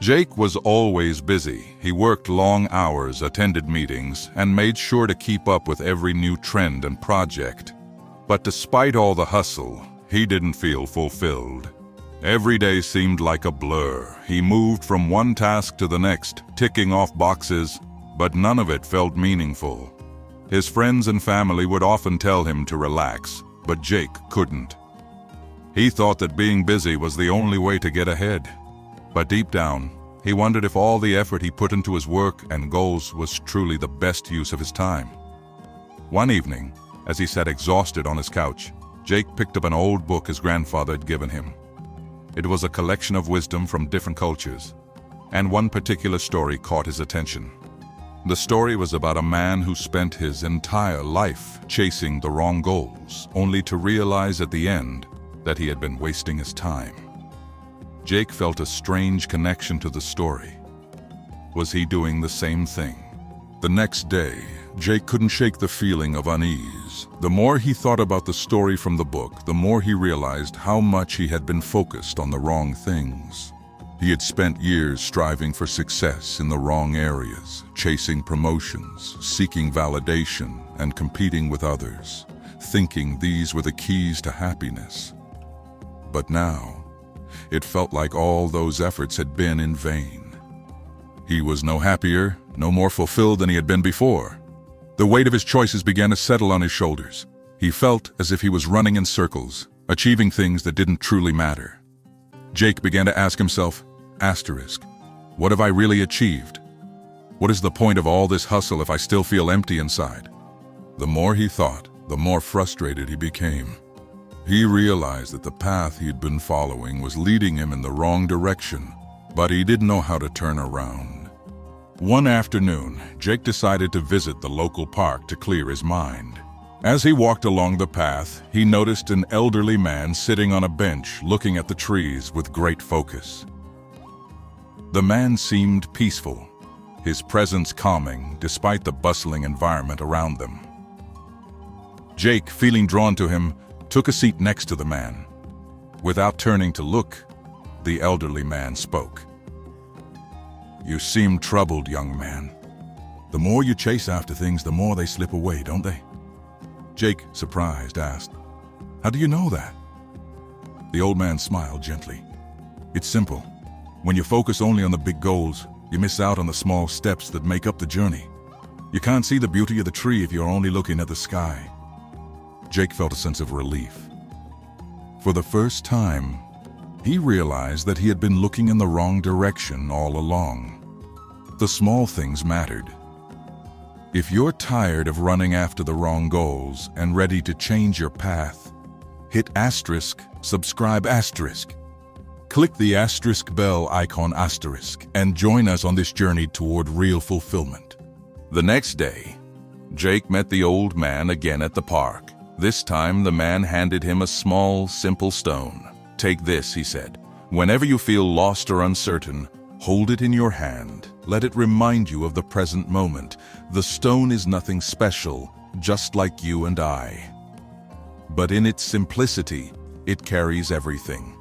Jake was always busy. He worked long hours, attended meetings, and made sure to keep up with every new trend and project. But despite all the hustle, he didn't feel fulfilled. Every day seemed like a blur. He moved from one task to the next, ticking off boxes, but none of it felt meaningful. His friends and family would often tell him to relax, but Jake couldn't. He thought that being busy was the only way to get ahead. But deep down, he wondered if all the effort he put into his work and goals was truly the best use of his time. One evening, as he sat exhausted on his couch, Jake picked up an old book his grandfather had given him. It was a collection of wisdom from different cultures, and one particular story caught his attention. The story was about a man who spent his entire life chasing the wrong goals, only to realize at the end that he had been wasting his time. Jake felt a strange connection to the story. Was he doing the same thing? The next day, Jake couldn't shake the feeling of unease. The more he thought about the story from the book, the more he realized how much he had been focused on the wrong things. He had spent years striving for success in the wrong areas, chasing promotions, seeking validation, and competing with others, thinking these were the keys to happiness. But now, it felt like all those efforts had been in vain. He was no happier, no more fulfilled than he had been before. The weight of his choices began to settle on his shoulders. He felt as if he was running in circles, achieving things that didn't truly matter. Jake began to ask himself, what have I really achieved? What is the point of all this hustle if I still feel empty inside? The more he thought, the more frustrated he became. He realized that the path he'd been following was leading him in the wrong direction, but he didn't know how to turn around. One afternoon, Jake decided to visit the local park to clear his mind. As he walked along the path, he noticed an elderly man sitting on a bench looking at the trees with great focus. The man seemed peaceful, his presence calming despite the bustling environment around them. Jake, feeling drawn to him, took a seat next to the man. Without turning to look, the elderly man spoke. "You seem troubled, young man. The more you chase after things, the more they slip away, don't they?" Jake, surprised, asked, "How do you know that?" The old man smiled gently. "It's simple. When you focus only on the big goals, you miss out on the small steps that make up the journey. You can't see the beauty of the tree if you're only looking at the sky." Jake felt a sense of relief. For the first time, he realized that he had been looking in the wrong direction all along. The small things mattered. If you're tired of running after the wrong goals and ready to change your path, hit subscribe Click the bell icon and join us on this journey toward real fulfillment. The next day, Jake met the old man again at the park. This time, the man handed him a small, simple stone. "Take this," he said. "Whenever you feel lost or uncertain, hold it in your hand. Let it remind you of the present moment. The stone is nothing special, just like you and I. But in its simplicity, it carries everything.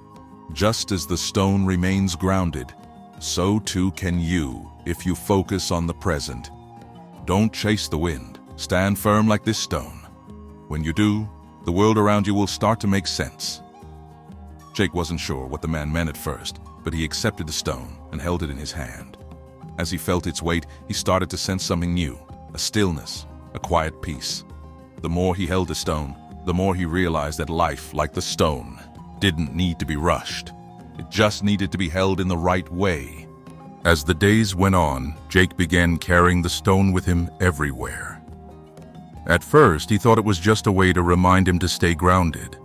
Just as the stone remains grounded, so too can you if you focus on the present. Don't chase the wind. Stand firm like this stone. When you do, the world around you will start to make sense." Jake wasn't sure what the man meant at first, but he accepted the stone and held it in his hand. As he felt its weight, he started to sense something new, a stillness, a quiet peace. The more he held the stone, the more he realized that life, like the stone, didn't need to be rushed. It just needed to be held in the right way. As the days went on, Jake began carrying the stone with him everywhere. At first, he thought it was just a way to remind him to stay grounded.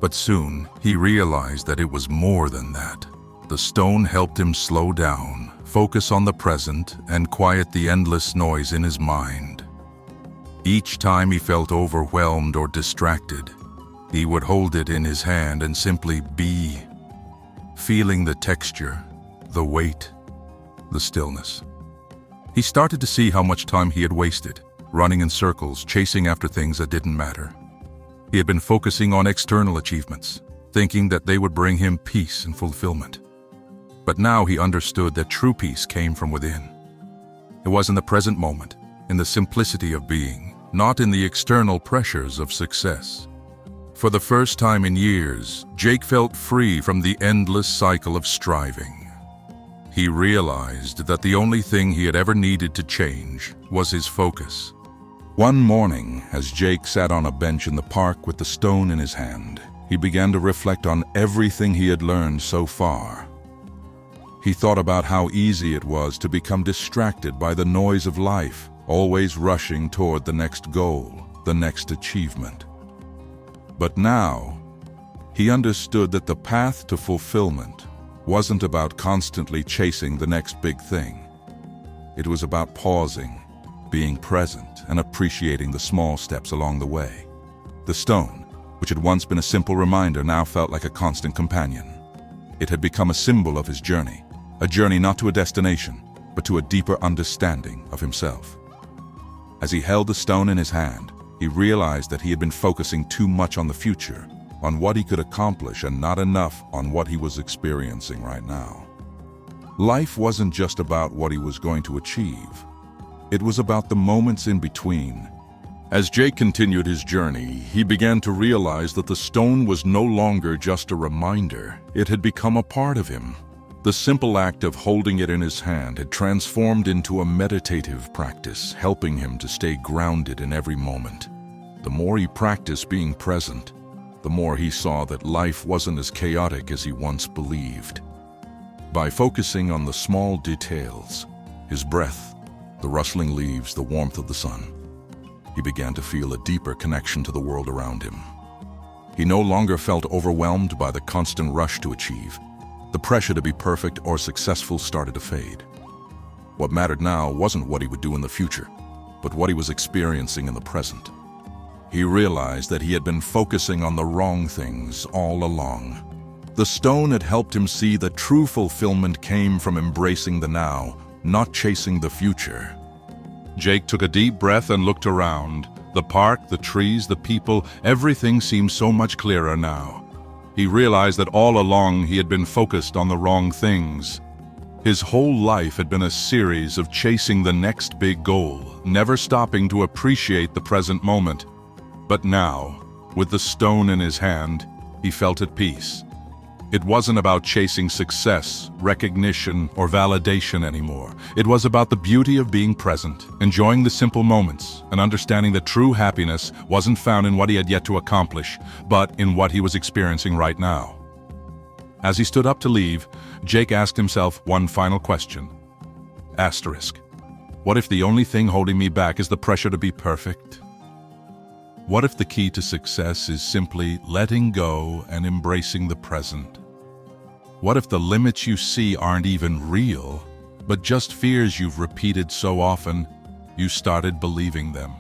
But soon, he realized that it was more than that. The stone helped him slow down, focus on the present, and quiet the endless noise in his mind. Each time he felt overwhelmed or distracted, he would hold it in his hand and simply be, feeling the texture, the weight, the stillness. He started to see how much time he had wasted, running in circles, chasing after things that didn't matter. He had been focusing on external achievements, thinking that they would bring him peace and fulfillment. But now he understood that true peace came from within. It was in the present moment, in the simplicity of being, not in the external pressures of success. For the first time in years, Jake felt free from the endless cycle of striving. He realized that the only thing he had ever needed to change was his focus. One morning, as Jake sat on a bench in the park with the stone in his hand, he began to reflect on everything he had learned so far. He thought about how easy it was to become distracted by the noise of life, always rushing toward the next goal, the next achievement. But now, he understood that the path to fulfillment wasn't about constantly chasing the next big thing. It was about pausing, being present, and appreciating the small steps along the way. The stone, which had once been a simple reminder, now felt like a constant companion. It had become a symbol of his journey, a journey not to a destination, but to a deeper understanding of himself. As he held the stone in his hand, he realized that he had been focusing too much on the future, on what he could accomplish, and not enough on what he was experiencing right now. Life wasn't just about what he was going to achieve. It was about the moments in between. As Jake continued his journey, he began to realize that the stone was no longer just a reminder. It had become a part of him. The simple act of holding it in his hand had transformed into a meditative practice, helping him to stay grounded in every moment. The more he practiced being present, the more he saw that life wasn't as chaotic as he once believed. By focusing on the small details, his breath, the rustling leaves, the warmth of the sun, he began to feel a deeper connection to the world around him. He no longer felt overwhelmed by the constant rush to achieve. The pressure to be perfect or successful started to fade. What mattered now wasn't what he would do in the future, but what he was experiencing in the present. He realized that he had been focusing on the wrong things all along. The stone had helped him see that true fulfillment came from embracing the now, not chasing the future. Jake took a deep breath and looked around. The park, the trees, the people, everything seemed so much clearer now. He realized that all along he had been focused on the wrong things. His whole life had been a series of chasing the next big goal, never stopping to appreciate the present moment. But now, with the stone in his hand, he felt at peace. It wasn't about chasing success, recognition, or validation anymore. It was about the beauty of being present, enjoying the simple moments, and understanding that true happiness wasn't found in what he had yet to accomplish, but in what he was experiencing right now. As he stood up to leave, Jake asked himself one final question. Asterisk. What if the only thing holding me back is the pressure to be perfect? What if the key to success is simply letting go and embracing the present? What if the limits you see aren't even real, but just fears you've repeated so often, you started believing them?